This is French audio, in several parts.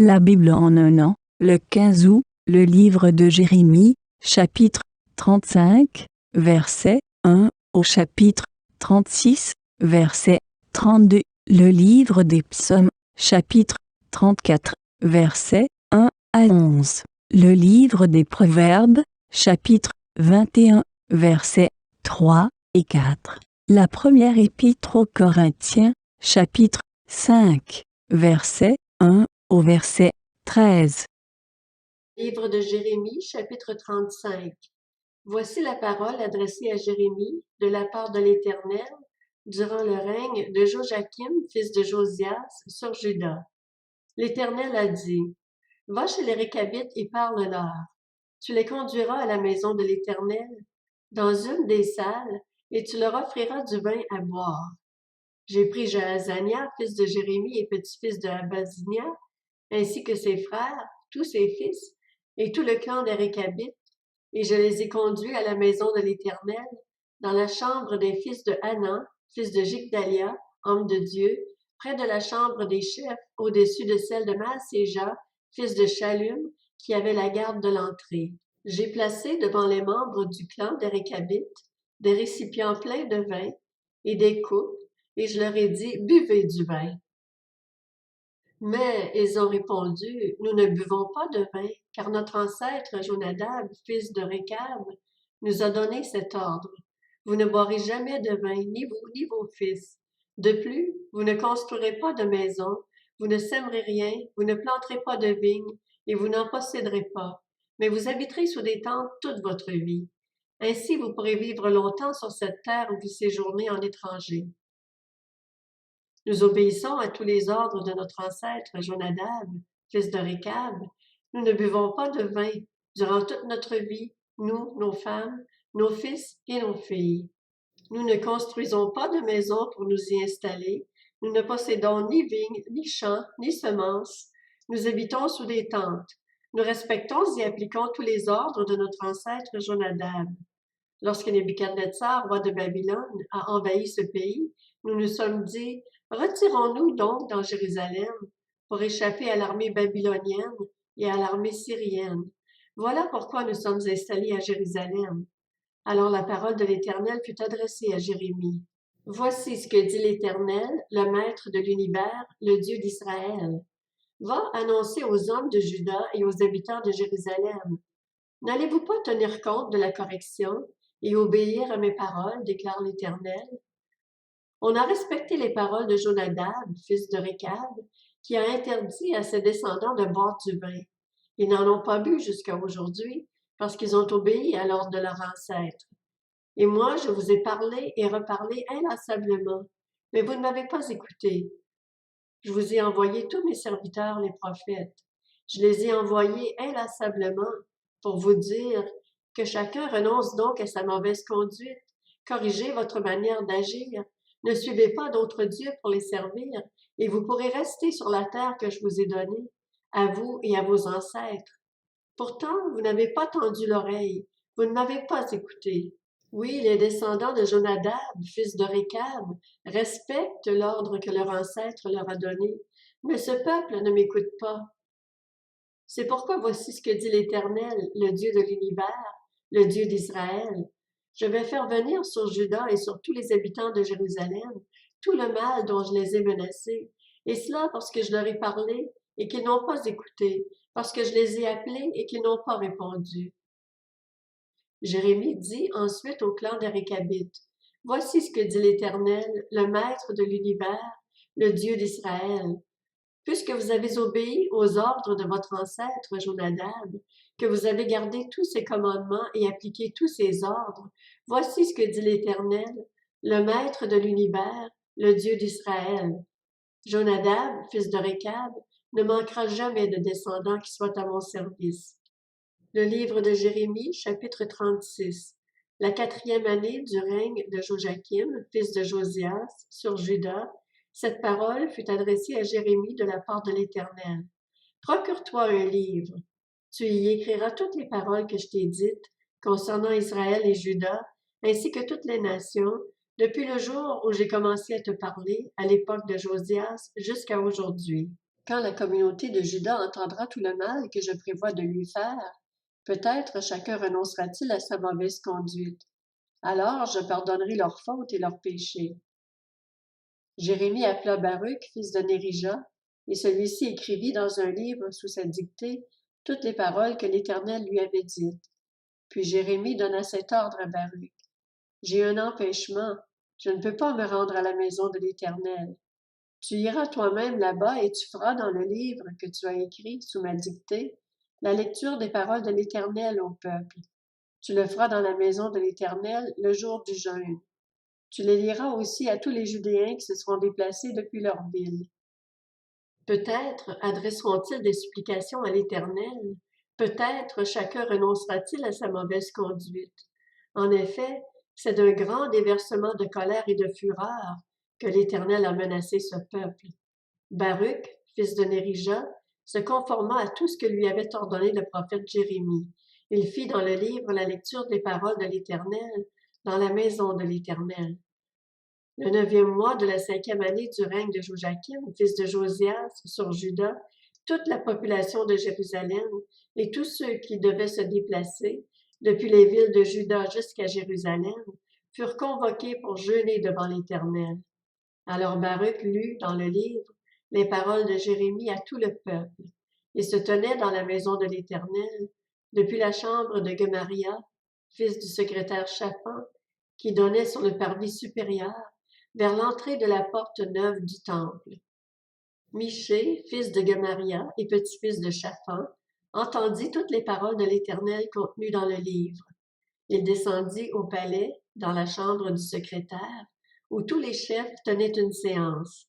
La Bible en un an, le 15 août, le livre de Jérémie, chapitre 35, verset 1 au chapitre 36, verset 32. Le livre des psaumes, chapitre 34, verset 1 à 11. Le livre des proverbes, chapitre 21, versets 3 et 4. La première épître aux Corinthiens, chapitre 5, verset 1 au verset 13. Livre de Jérémie, chapitre 35. Voici la parole adressée à Jérémie de la part de l'Éternel durant le règne de Joachim, fils de Josias, sur Juda. L'Éternel a dit, « Va chez les Récabites et parle-leur. Tu les conduiras à la maison de l'Éternel, dans une des salles, et tu leur offriras du vin à boire. J'ai pris Jaazania, fils de Jérémie et petit-fils de Abazinia, ainsi que ses frères, tous ses fils, et tout le clan des Récabites, et je les ai conduits à la maison de l'Éternel, dans la chambre des fils de Hanan, fils de Jigdalia, homme de Dieu, près de la chambre des chefs, au-dessus de celle de Maaséja, fils de Shallum, qui avait la garde de l'entrée. J'ai placé devant les membres du clan des Récabites des récipients pleins de vin et des coupes, et je leur ai dit, buvez du vin. Mais ils ont répondu, nous ne buvons pas de vin, car notre ancêtre Jonadab, fils de Récab, nous a donné cet ordre. Vous ne boirez jamais de vin, ni vous, ni vos fils. De plus, vous ne construirez pas de maison, vous ne sèmerez rien, vous ne planterez pas de vignes, et vous n'en posséderez pas, mais vous habiterez sous des tentes toute votre vie. Ainsi vous pourrez vivre longtemps sur cette terre où vous séjournez en étranger. Nous obéissons à tous les ordres de notre ancêtre Jonadab, fils de Récab. Nous ne buvons pas de vin durant toute notre vie, nous, nos femmes, nos fils et nos filles. Nous ne construisons pas de maison pour nous y installer. Nous ne possédons ni vignes, ni champs, ni semences. Nous habitons sous des tentes. Nous respectons et appliquons tous les ordres de notre ancêtre Jonadab. Lorsque Nebuchadnezzar, roi de Babylone, a envahi ce pays, nous nous sommes dit, retirons-nous donc dans Jérusalem pour échapper à l'armée babylonienne et à l'armée syrienne. Voilà pourquoi nous sommes installés à Jérusalem. Alors la parole de l'Éternel fut adressée à Jérémie. Voici ce que dit l'Éternel, le Maître de l'univers, le Dieu d'Israël. Va annoncer aux hommes de Juda et aux habitants de Jérusalem. N'allez-vous pas tenir compte de la correction et obéir à mes paroles, déclare l'Éternel? On a respecté les paroles de Jonadab, fils de Récab, qui a interdit à ses descendants de boire du vin. Ils n'en ont pas bu jusqu'à aujourd'hui, parce qu'ils ont obéi à l'ordre de leur ancêtre. Et moi, je vous ai parlé et reparlé inlassablement, mais vous ne m'avez pas écouté. Je vous ai envoyé tous mes serviteurs, les prophètes. Je les ai envoyés inlassablement pour vous dire que chacun renonce donc à sa mauvaise conduite, corrigez votre manière d'agir, ne suivez pas d'autres dieux pour les servir, et vous pourrez rester sur la terre que je vous ai donnée, à vous et à vos ancêtres. Pourtant, vous n'avez pas tendu l'oreille, vous ne m'avez pas écouté. Oui, les descendants de Jonadab, fils de Récab, respectent l'ordre que leur ancêtre leur a donné, mais ce peuple ne m'écoute pas. C'est pourquoi voici ce que dit l'Éternel, le Dieu de l'univers, le Dieu d'Israël. Je vais faire venir sur Juda et sur tous les habitants de Jérusalem tout le mal dont je les ai menacés, et cela parce que je leur ai parlé et qu'ils n'ont pas écouté, parce que je les ai appelés et qu'ils n'ont pas répondu. Jérémie dit ensuite au clan des Récabites, « Voici ce que dit l'Éternel, le Maître de l'univers, le Dieu d'Israël. Puisque vous avez obéi aux ordres de votre ancêtre Jonadab, que vous avez gardé tous ses commandements et appliqué tous ses ordres, voici ce que dit l'Éternel, le Maître de l'univers, le Dieu d'Israël. Jonadab, fils de Récab, ne manquera jamais de descendants qui soient à mon service. » Le livre de Jérémie, chapitre 36. La 4e année du règne de Joachim, fils de Josias, sur Juda, cette parole fut adressée à Jérémie de la part de l'Éternel. Procure-toi un livre. Tu y écriras toutes les paroles que je t'ai dites concernant Israël et Juda, ainsi que toutes les nations, depuis le jour où j'ai commencé à te parler, à l'époque de Josias, jusqu'à aujourd'hui. Quand la communauté de Juda entendra tout le mal que je prévois de lui faire, peut-être chacun renoncera-t-il à sa mauvaise conduite. Alors je pardonnerai leurs fautes et leurs péchés. » Jérémie appela Baruch, fils de Nérija, et celui-ci écrivit dans un livre sous sa dictée toutes les paroles que l'Éternel lui avait dites. Puis Jérémie donna cet ordre à Baruch. « J'ai un empêchement, je ne peux pas me rendre à la maison de l'Éternel. Tu iras toi-même là-bas et tu feras dans le livre que tu as écrit sous ma dictée la lecture des paroles de l'Éternel au peuple. Tu le feras dans la maison de l'Éternel le jour du jeûne. Tu les liras aussi à tous les Judéens qui se seront déplacés depuis leur ville. Peut-être adresseront-ils des supplications à l'Éternel, peut-être chacun renoncera-t-il à sa mauvaise conduite. En effet, c'est d'un grand déversement de colère et de fureur que l'Éternel a menacé ce peuple. » Baruch, fils de Nérija, se conforma à tout ce que lui avait ordonné le prophète Jérémie. Il fit dans le livre la lecture des paroles de l'Éternel dans la maison de l'Éternel. Le 9e mois de la 5e année du règne de Joachim, fils de Josias, sur Juda, toute la population de Jérusalem et tous ceux qui devaient se déplacer, depuis les villes de Juda jusqu'à Jérusalem, furent convoqués pour jeûner devant l'Éternel. Alors Baruch lut dans le livre les paroles de Jérémie à tout le peuple. Il se tenait dans la maison de l'Éternel, depuis la chambre de Gemaria, fils du secrétaire Shaphan, qui donnait sur le parvis supérieur, vers l'entrée de la porte neuve du temple. Michée, fils de Gemaria et petit-fils de Shaphan, entendit toutes les paroles de l'Éternel contenues dans le livre. Il descendit au palais, dans la chambre du secrétaire, où tous les chefs tenaient une séance.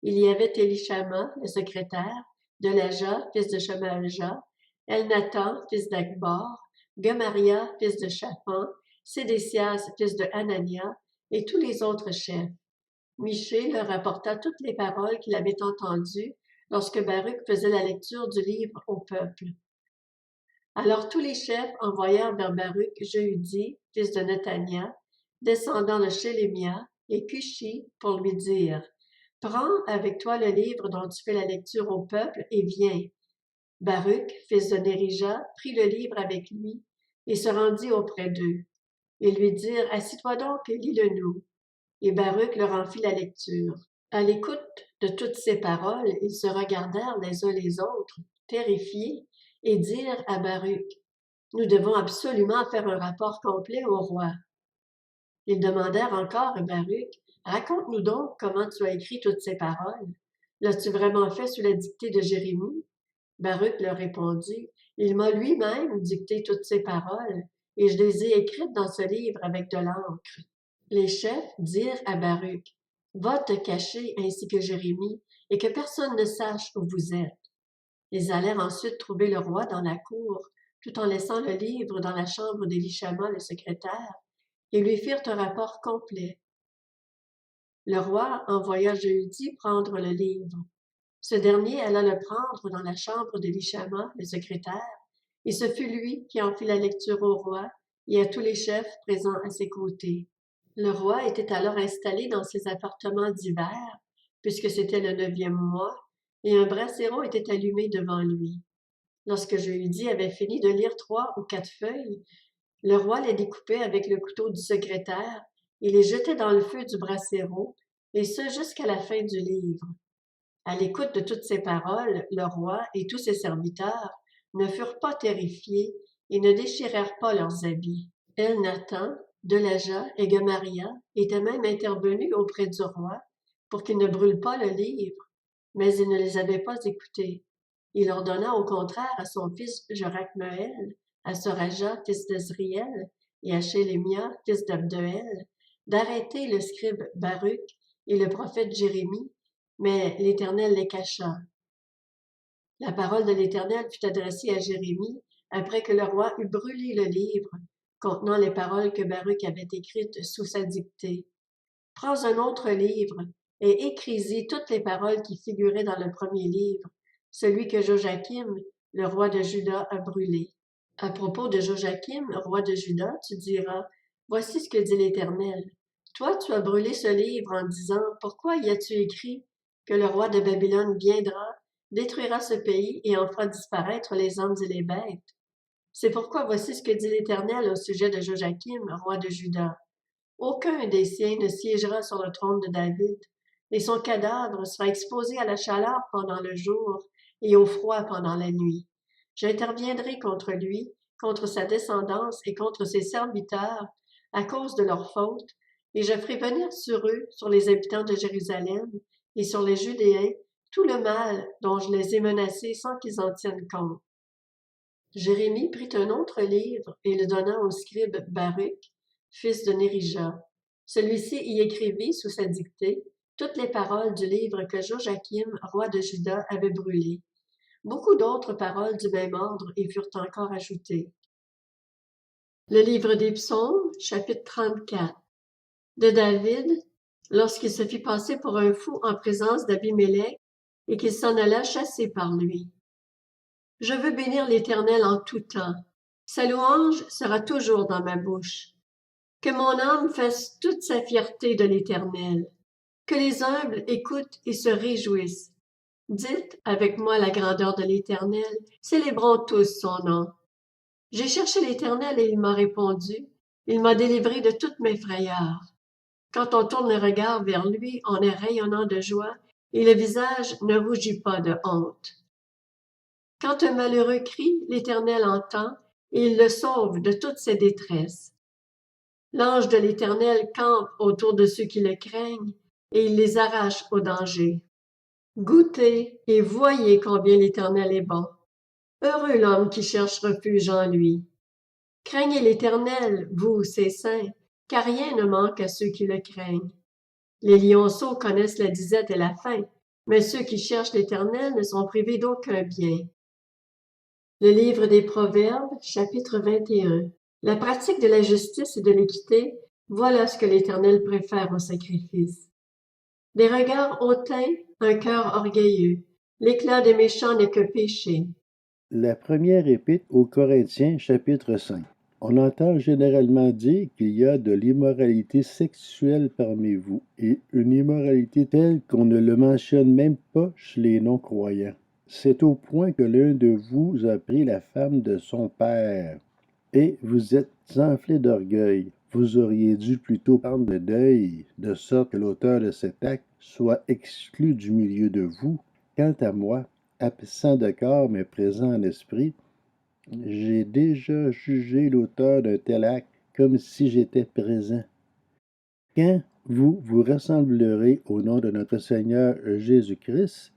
Il y avait Élishama, le secrétaire, Delaja, fils de Shemalja, Elnathan, fils d'Akbor, Gemaria, fils de Shaphan, Sédécias, fils de Hanania, et tous les autres chefs. Michée leur rapporta toutes les paroles qu'il avait entendues lorsque Baruch faisait la lecture du livre au peuple. Alors tous les chefs envoyèrent vers Baruch Jehudi, fils de Nethania, descendant de Shélémia, et Cushi, pour lui dire « Prends avec toi le livre dont tu fais la lecture au peuple et viens. » Baruch, fils de Nérija, prit le livre avec lui et se rendit auprès d'eux. Ils lui dirent « Assis-toi donc et lis-le-nous. » Et Baruch leur en fit la lecture. À l'écoute de toutes ces paroles, ils se regardèrent les uns les autres, terrifiés, et dirent à Baruch, « Nous devons absolument faire un rapport complet au roi. » Ils demandèrent encore à Baruch, « Raconte-nous donc comment tu as écrit toutes ces paroles. L'as-tu vraiment fait sous la dictée de Jérémie? » Baruch leur répondit, « Il m'a lui-même dicté toutes ces paroles, et je les ai écrites dans ce livre avec de l'encre. » Les chefs dirent à Baruch, « Va te cacher ainsi que Jérémie, et que personne ne sache où vous êtes. » Ils allèrent ensuite trouver le roi dans la cour, tout en laissant le livre dans la chambre d'Élishama le secrétaire, et lui firent un rapport complet. Le roi envoya Jehudi prendre le livre. Ce dernier alla le prendre dans la chambre d'Élishama le secrétaire, et ce fut lui qui en fit la lecture au roi et à tous les chefs présents à ses côtés. Le roi était alors installé dans ses appartements d'hiver, puisque c'était le 9e mois, et un brasero était allumé devant lui. Lorsque Jehudi avait fini de lire 3 ou 4 feuilles, le roi les découpait avec le couteau du secrétaire et les jetait dans le feu du brasero, et ce jusqu'à la fin du livre. À l'écoute de toutes ces paroles, le roi et tous ses serviteurs ne furent pas terrifiés et ne déchirèrent pas leurs habits. Elnathan, Delaja et Gemaria étaient même intervenus auprès du roi pour qu'il ne brûle pas le livre, mais il ne les avait pas écoutés. Il ordonna au contraire à son fils Jorachmeel, à Soraja, fils d'Azriel, et à Shélémia, fils d'Abdeel, d'arrêter le scribe Baruch et le prophète Jérémie, mais l'Éternel les cacha. La parole de l'Éternel fut adressée à Jérémie après que le roi eut brûlé le livre contenant les paroles que Baruch avait écrites sous sa dictée. « Prends un autre livre et écris-y toutes les paroles qui figuraient dans le premier livre, celui que Joachim, le roi de Juda, a brûlé. À propos de Joachim, roi de Juda, tu diras, « Voici ce que dit l'Éternel. Toi, tu as brûlé ce livre en disant, « Pourquoi y as-tu écrit que le roi de Babylone viendra détruira ce pays et en fera disparaître les hommes et les bêtes. C'est pourquoi voici ce que dit l'Éternel au sujet de Joachim, roi de Juda. Aucun des siens ne siégera sur le trône de David, et son cadavre sera exposé à la chaleur pendant le jour et au froid pendant la nuit. J'interviendrai contre lui, contre sa descendance et contre ses serviteurs, à cause de leurs fautes, et je ferai venir sur eux, sur les habitants de Jérusalem et sur les Judéens, tout le mal dont je les ai menacés sans qu'ils en tiennent compte. Jérémie prit un autre livre et le donna au scribe Baruch, fils de Nérija. Celui-ci y écrivit sous sa dictée toutes les paroles du livre que Joachim, roi de Juda, avait brûlé. Beaucoup d'autres paroles du même ordre y furent encore ajoutées. Le livre des Psaumes, chapitre 34. De David, lorsqu'il se fit passer pour un fou en présence d'Abimélec et qu'il s'en alla chassé par lui. Je veux bénir l'Éternel en tout temps. Sa louange sera toujours dans ma bouche. Que mon âme fasse toute sa fierté de l'Éternel. Que les humbles écoutent et se réjouissent. Dites avec moi la grandeur de l'Éternel, célébrons tous son nom. J'ai cherché l'Éternel et il m'a répondu. Il m'a délivré de toutes mes frayeurs. Quand on tourne le regard vers lui, on est rayonnant de joie et le visage ne rougit pas de honte. Quand un malheureux crie, l'Éternel entend et il le sauve de toutes ses détresses. L'ange de l'Éternel campe autour de ceux qui le craignent et il les arrache au danger. Goûtez et voyez combien l'Éternel est bon. Heureux l'homme qui cherche refuge en lui. Craignez l'Éternel, vous, ses saints, car rien ne manque à ceux qui le craignent. Les lionceaux connaissent la disette et la faim, mais ceux qui cherchent l'Éternel ne sont privés d'aucun bien. Le livre des Proverbes, chapitre 21. La pratique de la justice et de l'équité, voilà ce que l'Éternel préfère au sacrifice. Des regards hautains, un cœur orgueilleux. L'éclat des méchants n'est que péché. La première épître aux Corinthiens, chapitre 5. On entend généralement dire qu'il y a de l'immoralité sexuelle parmi vous, et une immoralité telle qu'on ne le mentionne même pas chez les non-croyants. C'est au point que l'un de vous a pris la femme de son père, et vous êtes enflé d'orgueil. Vous auriez dû plutôt prendre le deuil, de sorte que l'auteur de cet acte soit exclu du milieu de vous. Quant à moi, absent de corps mais présent en esprit, j'ai déjà jugé l'auteur d'un tel acte comme si j'étais présent. Quand vous vous rassemblerez au nom de notre Seigneur Jésus-Christ,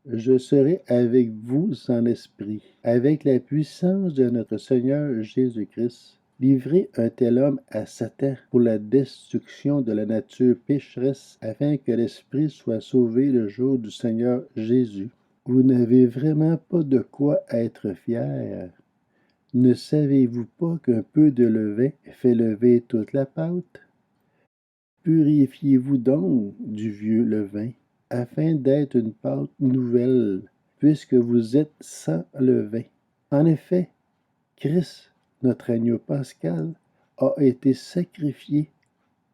je serai avec vous en esprit, avec la puissance de notre Seigneur Jésus-Christ. Livrez un tel homme à Satan pour la destruction de la nature pécheresse, afin que l'esprit soit sauvé le jour du Seigneur Jésus. Vous n'avez vraiment pas de quoi être fier. Ne savez-vous pas qu'un peu de levain fait lever toute la pâte? Purifiez-vous donc du vieux levain, afin d'être une pâte nouvelle, puisque vous êtes sans levain. En effet, Christ, notre agneau pascal, a été sacrifié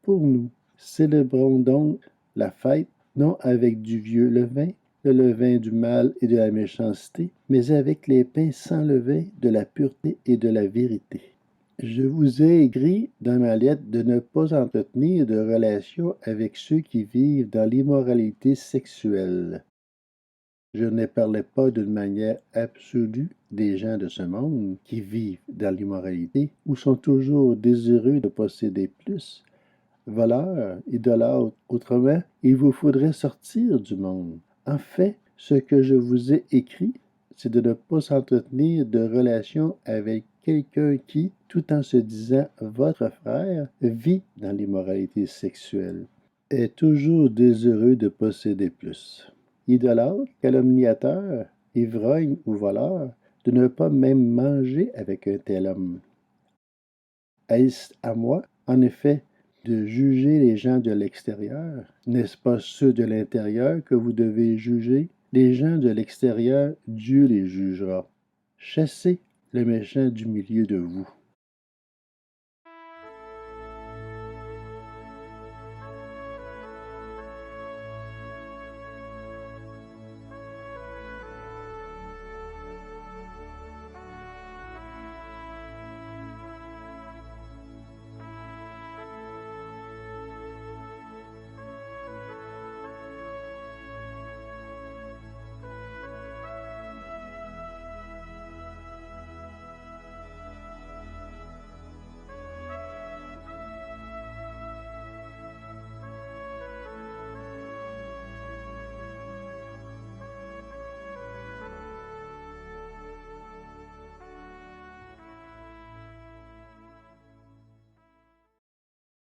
pour nous. Célébrons donc la fête, non avec du vieux levain, le levain du mal et de la méchanceté, mais avec les pains sans levain de la pureté et de la vérité. Je vous ai écrit dans ma lettre de ne pas entretenir de relations avec ceux qui vivent dans l'immoralité sexuelle. Je ne parlais pas d'une manière absolue des gens de ce monde qui vivent dans l'immoralité ou sont toujours désireux de posséder plus. Voleurs, idolâtres, autrement, il vous faudrait sortir du monde. En fait, ce que je vous ai écrit, c'est de ne pas s'entretenir de relations avec quelqu'un qui, tout en se disant votre frère, vit dans l'immoralité sexuelle, est toujours désireux de posséder plus. Idolâtre, calomniateur, ivrogne ou voleur, de ne pas même manger avec un tel homme. Est-ce à moi, en effet, de juger les gens de l'extérieur? N'est-ce pas ceux de l'intérieur que vous devez juger? Les gens de l'extérieur, Dieu les jugera. Chassez le méchant du milieu de vous.